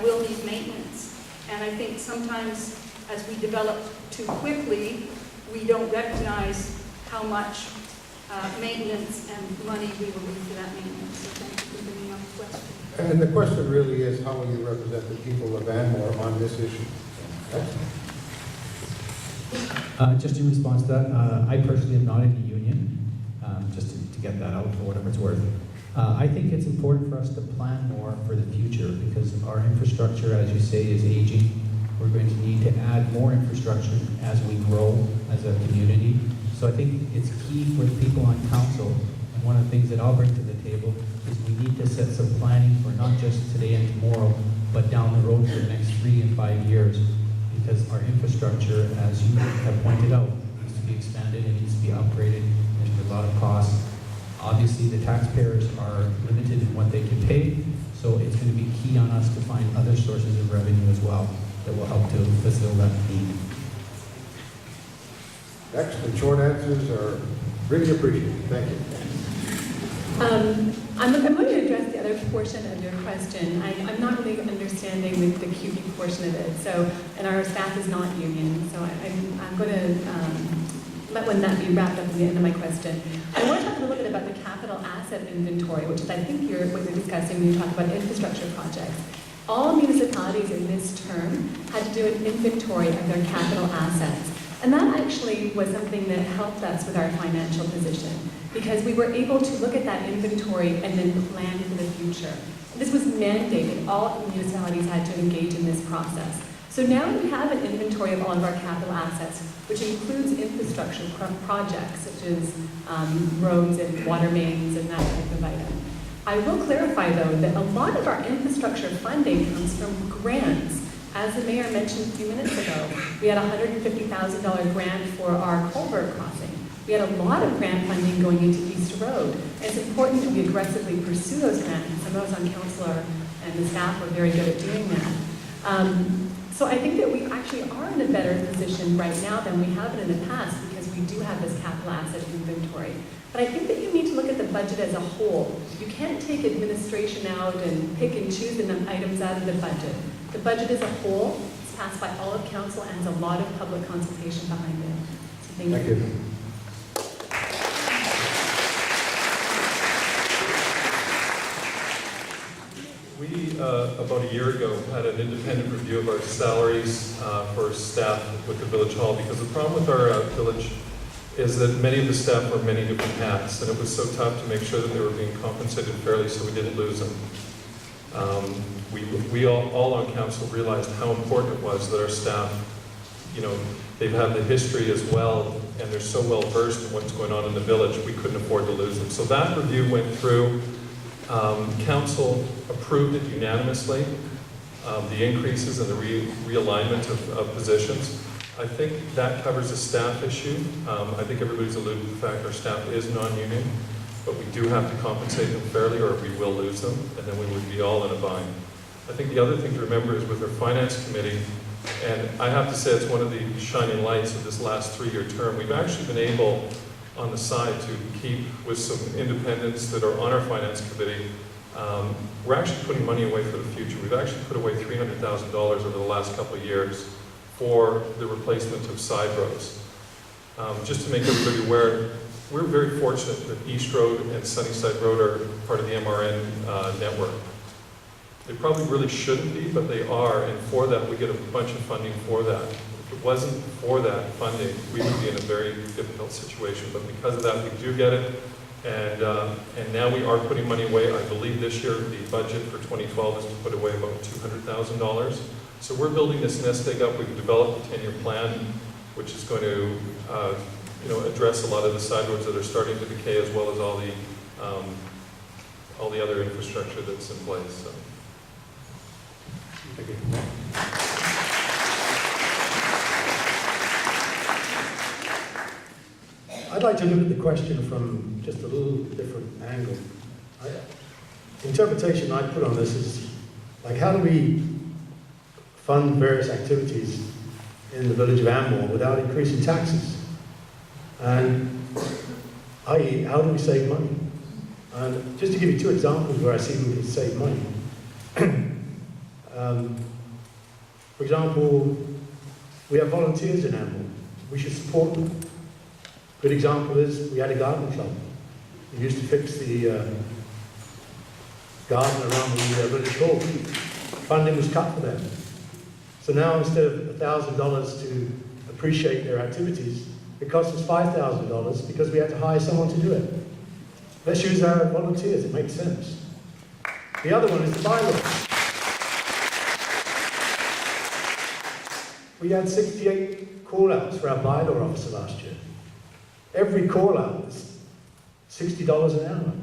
will need maintenance. And I think sometimes as we develop too quickly, we don't recognize how much maintenance and money we will need for that maintenance. So thank you for bringing up the question. And the question really is, how will you represent the people of Anmore on this issue? Just in response to that, I personally am not in the union, just to get that out for whatever it's worth. I think it's important for us to plan more for the future because our infrastructure, as you say, is aging. We're going to need to add more infrastructure as we grow as a community. So I think it's key for the people on council, and one of the things that I'll bring to the table is we need to set some planning for not just today and tomorrow, but down the road for the next 3 and 5 years. Because our infrastructure, as you have pointed out, needs to be expanded, it needs to be upgraded, there's a lot of costs. Obviously, the taxpayers are limited in what they can pay, so it's going to be key on us to find other sources of revenue as well that will help to fulfill that need. Excellent. Short answers are really appreciated. Thank you. I'm going to address the other portion of your question. I'm not really understanding the QB portion of it. So, and our staff is not union, so I'm going to let that be wrapped up at the end of my question. I want to talk a little bit about the capital asset inventory, which is I think what you're discussing when you talk about infrastructure projects. All municipalities in this term had to do an inventory of their capital assets. And that actually was something that helped us with our financial position because we were able to look at that inventory and then plan for the future. This was mandated. All municipalities had to engage in this process. So now we have an inventory of all of our capital assets, which includes infrastructure projects such as roads and water mains and that type of item. I will clarify, though, that a lot of our infrastructure funding comes from grants. As the mayor mentioned a few minutes ago, we had a $150,000 grant for our culvert crossing. We had a lot of grant funding going into East Road. And it's important that we aggressively pursue those grants. Some of us on council and the staff are very good at doing that. So I think that we actually are in a better position right now than we have been in the past because we do have this capital asset inventory. But I think that you need to look at the budget as a whole. You can't take administration out and pick and choose the items out of the budget. The budget as a whole is passed by all of council and has a lot of public consultation behind it. So thank you. We, about a year ago, had an independent review of our salaries for staff with the village hall because the problem with our village is that many of the staff wear many different hats, and it was so tough to make sure that they were being compensated fairly so we didn't lose them. We all on council realized how important it was that our staff, you know, they've had the history as well, and they're so well versed in what's going on in the village, we couldn't afford to lose them. So that review went through. Council approved it unanimously, the increases and the realignment of positions. I think that covers the staff issue. I think everybody's alluded to the fact our staff is non-union, but we do have to compensate them fairly or we will lose them, and then we would be all in a bind. I think the other thing to remember is with our finance committee, and I have to say it's one of the shining lights of this last 3-year term, we've actually been able on the side to keep with some independents that are on our finance committee. We're actually putting money away for the future. We've actually put away $300,000 over the last couple of years for the replacement of side roads. Just to make everybody aware, we're very fortunate that East Road and Sunnyside Road are part of the MRN network. They probably really shouldn't be, but they are, and for that we get a bunch of funding for that. If it wasn't for that funding, we would be in a very difficult situation, but because of that we do get it, and now we are putting money away. I believe this year the budget for 2012 is to put away about $200,000. So we're building this nest egg up. We've developed a 10-year plan, which is going to address a lot of the side roads that are starting to decay, as well as all the other infrastructure that's in place. So. Thank you. I'd like to look at the question from just a little different angle. The interpretation I put on this is, like, how do we fund various activities in the village of Anmore without increasing taxes? And i.e., how do we save money? And just to give you 2 examples where I see we can save money. For example, we have volunteers in Anmore. We should support them. Good example is we had a garden club. We used to fix the garden around the village hall. Funding was cut for them. So now instead of $1,000 to appreciate their activities, it costs us $5,000 because we had to hire someone to do it. Let's use our volunteers, it makes sense. The other one is the bylaw. We had 68 call-outs for our bylaw officer last year. Every call-out is $60 an hour.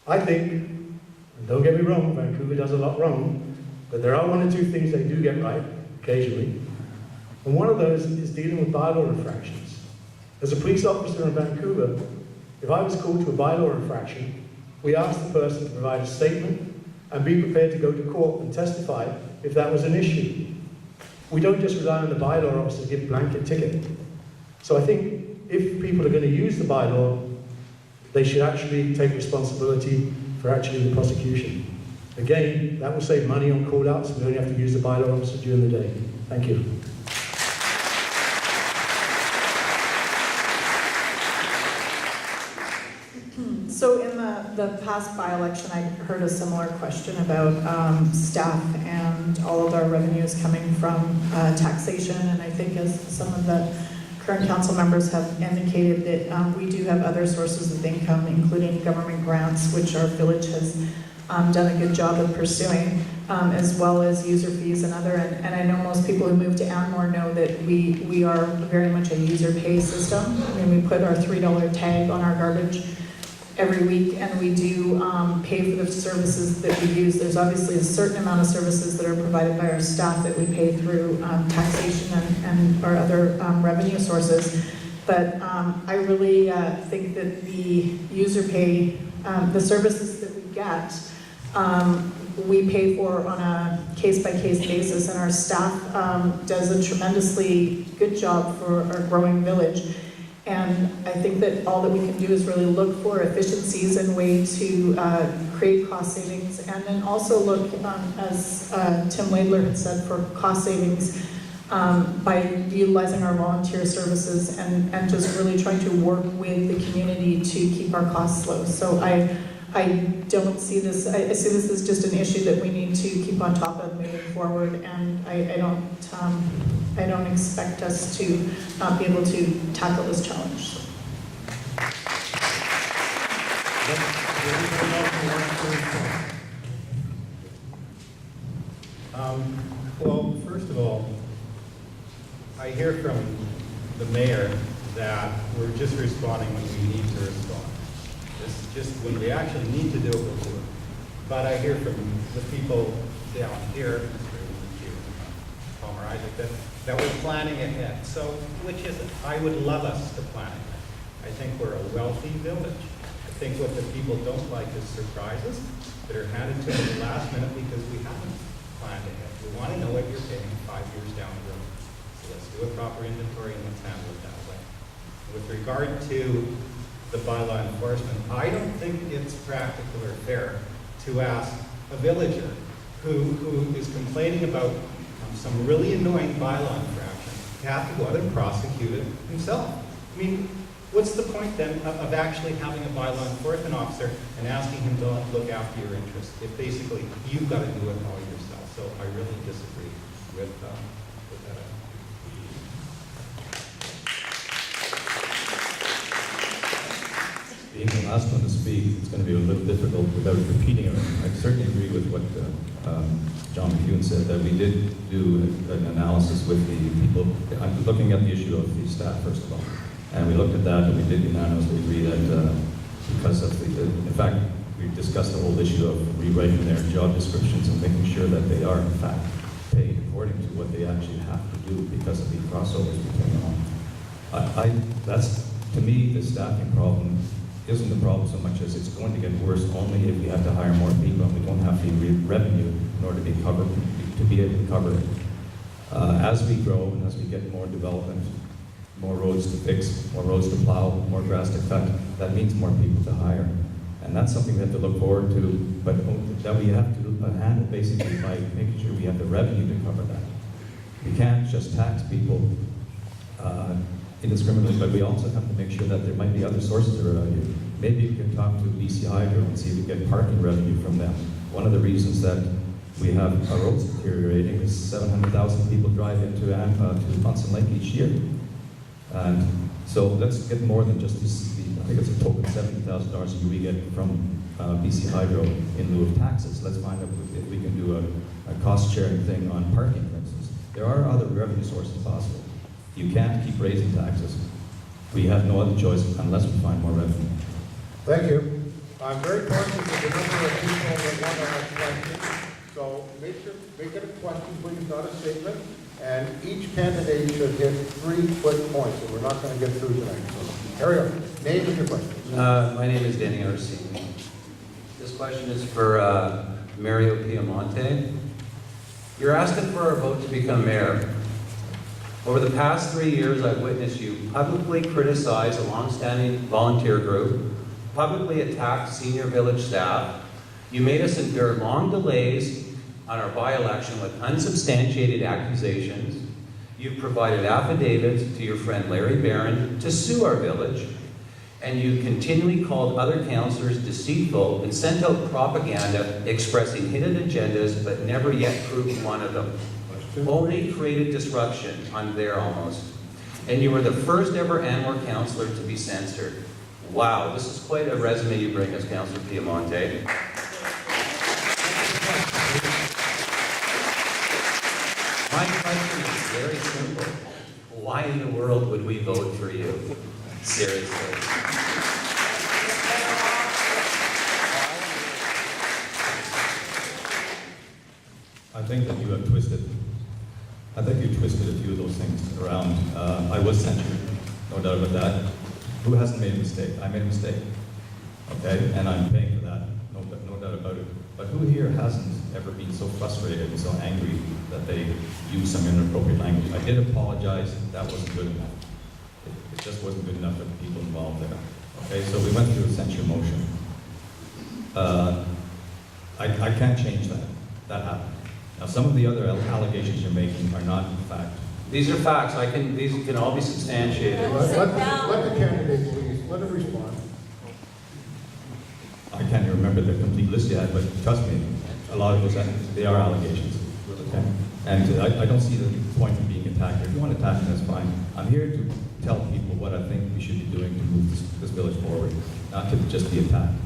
I think, and don't get me wrong, Vancouver does a lot wrong, but there are one or two things they do get right, occasionally. And one of those is dealing with bylaw infractions. As a police officer in Vancouver, if I was called to a bylaw infraction, we asked the person to provide a statement and be prepared to go to court and testify if that was an issue. We don't just rely on the bylaw officer to give blanket ticket. So I think if people are going to use the bylaw, they should actually take responsibility for actually the prosecution. Again, that will save money on call-outs. We only have to use the bylaw officer during the day. Thank you. So in the past by-election, I heard a similar question about staff and all of our revenues coming from taxation, and I think as some of the current council members have indicated that we do have other sources of income, including government grants, which our village has done a good job of pursuing, as well as user fees and other, and I know most people who move to Anmore know that we are very much a user pay system. I mean, we put our $3 tag on our garbage every week, and we do pay for the services that we use. There's obviously a certain amount of services that are provided by our staff that we pay through taxation and our other revenue sources. But I really think that the user pay, the services that we get, we pay for on a case-by-case basis, and our staff does a tremendously good job for our growing village. And I think that all that we can do is really look for efficiencies and ways to create cost savings, and then also look, as Tim Laidler had said, for cost savings by utilizing our volunteer services and just really trying to work with the community to keep our costs low. So I don't see this, I see this as just an issue that we need to keep on top of moving forward, and I don't expect us to not be able to tackle this challenge. Well, first of all, I hear from the mayor that we're just responding when we need to respond. This is just when we actually need to do it, we'll do it. But I hear from the people down here, Palmer Isaak, that we're planning ahead. So, which is it? I would love us to plan ahead. I think we're a wealthy village. I think what the people don't like is surprises that are handed to them at the last minute because we haven't planned ahead. We want to know what you're paying 5 years down the road. So let's do a proper inventory and let's handle it that way. With regard to the bylaw enforcement, I don't think it's practical or fair to ask a villager who is complaining about some really annoying bylaw infraction to have to go out and prosecute it himself. I mean, what's the point then of actually having a bylaw enforcement officer and asking him to look after your interests if basically you've got to do it all yourself? So I really disagree with that. Being the last one to speak, it's going to be a little difficult without repeating it. I certainly agree with what John McEwen said, that we did do an analysis with the people. I'm looking at the issue of the staff, first of all. And we looked at that, and we did unanimously agree that because of in fact, we discussed the whole issue of rewriting their job descriptions and making sure that they are, in fact, paid according to what they actually have to do because of the crossovers between them. That's, to me, the staffing problem isn't the problem so much as it's going to get worse only if we have to hire more people and we don't have the revenue in order to be able to cover it. As we grow and as we get more development, more roads to fix, more roads to plow, more grass to cut, that means more people to hire. And that's something we have to look forward to, but that we have to handle basically by making sure we have the revenue to cover that. We can't just tax people indiscriminately, but we also have to make sure that there might be other sources of revenue. Maybe we can talk to BC Hydro and see if we get parking revenue from them. One of the reasons that we have our roads deteriorating is 700,000 people drive into Munson Lake each year. And so let's get more than just this, I think it's a token $70,000 we get from BC Hydro in lieu of taxes. Let's find out if we can do a cost sharing thing on parking, for instance. There are other revenue sources possible. You can't keep raising taxes. We have no other choice unless we find more revenue. Thank you. I'm very conscious of the number of people that want to ask questions. So make it a question, please, not a statement. And each candidate should hit 3 quick points, and we're not going to get through tonight. So carry on. Name and your question. My name is Danny Arce. This question is for Mario Piamonte. You're asking for a vote to become mayor. Over the past 3 years, I've witnessed you publicly criticize a long-standing volunteer group, publicly attack senior village staff. You made us endure long delays on our by-election with unsubstantiated accusations. You provided affidavits to your friend Larry Barron to sue our village. And you continually called other councillors deceitful and sent out propaganda expressing hidden agendas but never yet proved one of them. Only created disruption. I'm there almost. And you were the first ever Anmore councillor to be censored. Wow, this is quite a resume you bring us, Councillor Piamonte. My question is very simple. Why in the world would we vote for you? Seriously. I think that you have twisted. I think you twisted a few of those things around. I was censured, no doubt about that. Who hasn't made a mistake? I made a mistake, okay? And I'm paying for that, no doubt about it. But who here hasn't ever been so frustrated and so angry that they use some inappropriate language? I did apologize, that wasn't good enough. It just wasn't good enough for the people involved there. Okay, so we went through a censure motion. I can't change that. That happened. Now, some of the other allegations you're making are not fact. These are facts. These can all be substantiated. Let the candidate, please, let him respond. I can't even remember the complete list yet, but trust me, a lot of those, they are allegations. Okay? And I don't see the point in being attacked. If you want to attack me, that's fine. I'm here to tell people what I think we should be doing to move this village forward, not to just be attacked.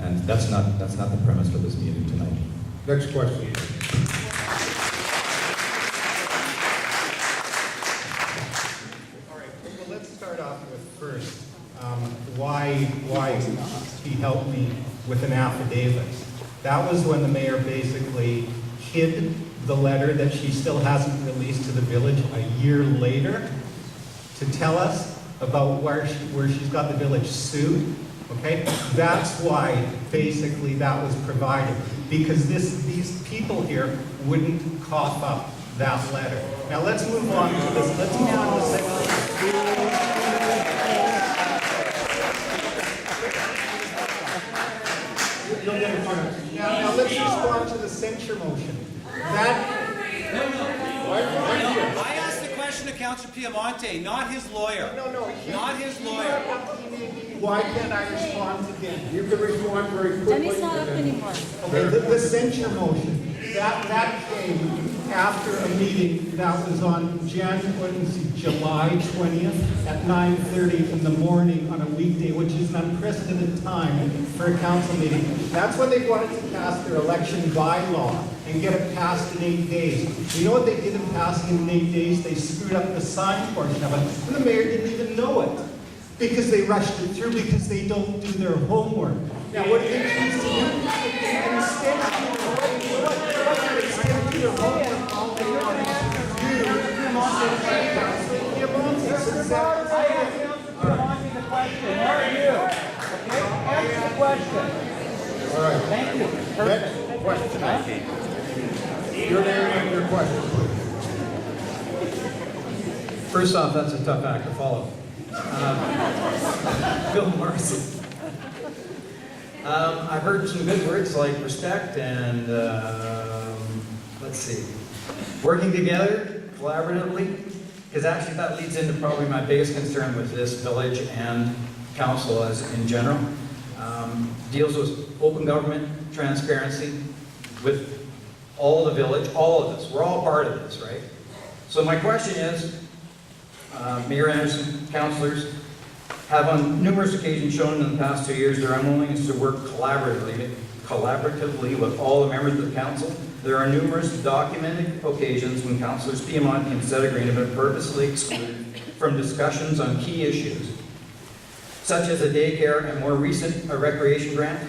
And that's not the premise for this meeting tonight. Next question. All right, well, let's start off with first, why he helped me with an affidavit. That was when the mayor basically hid the letter that she still hasn't released to the village a year later to tell us about where she's got the village sued. Okay, that's why basically that was provided, because these people here wouldn't cough up that letter. Now let's move on to this. Let's move on to the second. Now let's respond to the censure motion. I asked the question to Councillor Piamonte, not his lawyer. No, Not his lawyer. Why can't I respond to him? You can respond very quickly. Denny's not up anymore. Okay, the censure motion, that came after a meeting that was on July 20th at 9:30 in the morning on a weekday, which is an unprecedented time for a council meeting. That's when they wanted to pass their election bylaw and get it passed in 8 days. You know what they did in passing it in 8 days? They screwed up the sign portion of it, and the mayor didn't even know it, because they rushed it through because they don't do their homework. Now, what do they choose to do? Instead of doing their homework, all they want to do is All right. Thank you. Next question. Your name and your question, please. First off, that's a tough act to follow. Bill Morrison. I've heard some good words like respect and, let's see, working together collaboratively, because actually that leads into probably my biggest concern with this village and council as in general. Deals with open government, transparency, with all the village, all of us. We're all part of this, right? So my question is, Mayor Anderson, councillors, have on numerous occasions shown in the past 2 years their unwillingness to work collaboratively with all the members of the council. There are numerous documented occasions when councillors Piamonte and Settergreen have been purposely excluded from discussions on key issues, such as a daycare and more recent a recreation grant.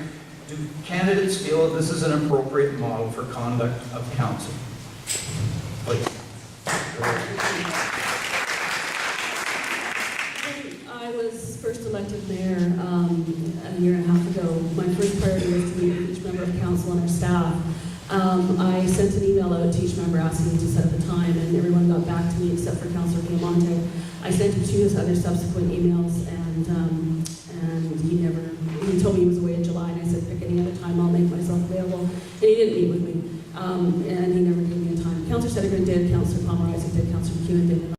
Do candidates feel that this is an appropriate model for conduct of council? Please. I was first elected mayor a year and a half ago. My first priority was to meet with each member of council and our staff. I sent an email out to each member asking to set up a time, and everyone got back to me except for Councillor Piamonte. I sent him 2 other subsequent emails, and he told me he was away in July, and I said, pick any other time, I'll make myself available. And he didn't meet with me, and he never gave me a time. Councillor Settergren did, Councillor Isaac did, Councillor McEwen did.